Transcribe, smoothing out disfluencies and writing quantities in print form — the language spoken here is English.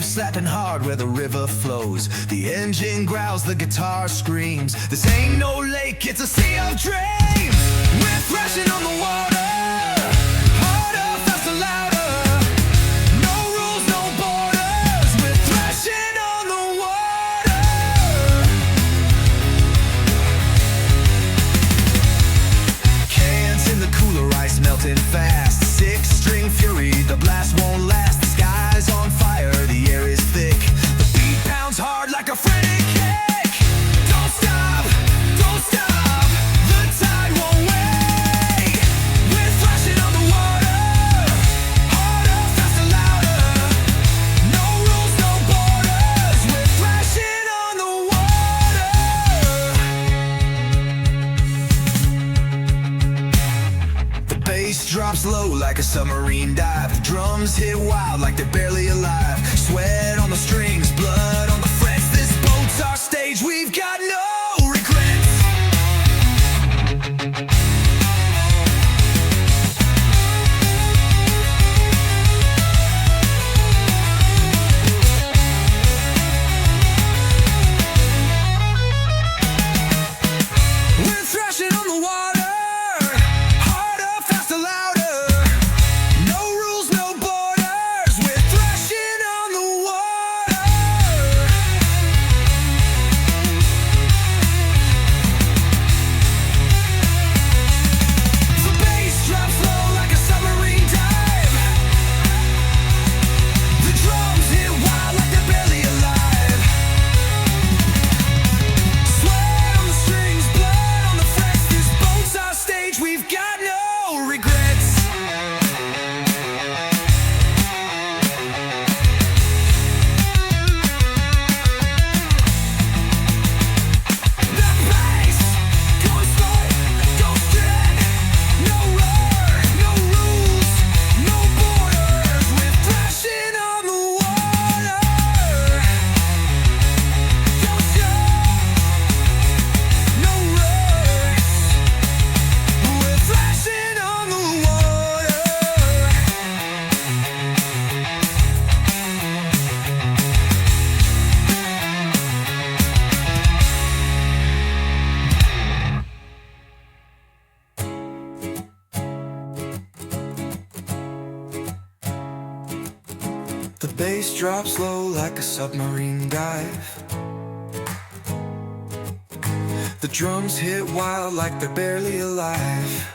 slapping hard where the river flows. The engine growls, the guitar screams. This ain't no lake, it's a sea of dreams. We're thrashing on the water, harder, faster, louder. No rules, no borders. We're thrashing on the water. Cans in the cooler, ice melting fast. Six-string fury, the blast won't last. The sky's on fire, the air is thick. The beat pounds hard like a frantic kick. Don't stop, don't stop. The tide won't wait. We're thrashing on the water, harder, faster, louder. No rules, no borders. We're thrashing on the water. The bass drops low like a submarine dive. The drums hit wild like they're barely alive. Sweat on the strings, blood on the frets. This boat's our stage, we've got no regrets. We're thrashing on the water, harder, faster, louder. No rules, no borders. We're thrashing on the water. The bass drops low like a submarine dive. The drums hit wild like they're barely alive. Sweat on the strings, blood on the frets. This boat's our stage, we've got no regrets. The bass going slow, goes dead. No roar, no rules, no borders. We're thrashing on the water. Don't show, no rush. We're thrashing on the water. The bass drops low like a submarine dive. The drums hit wild like they're barely alive.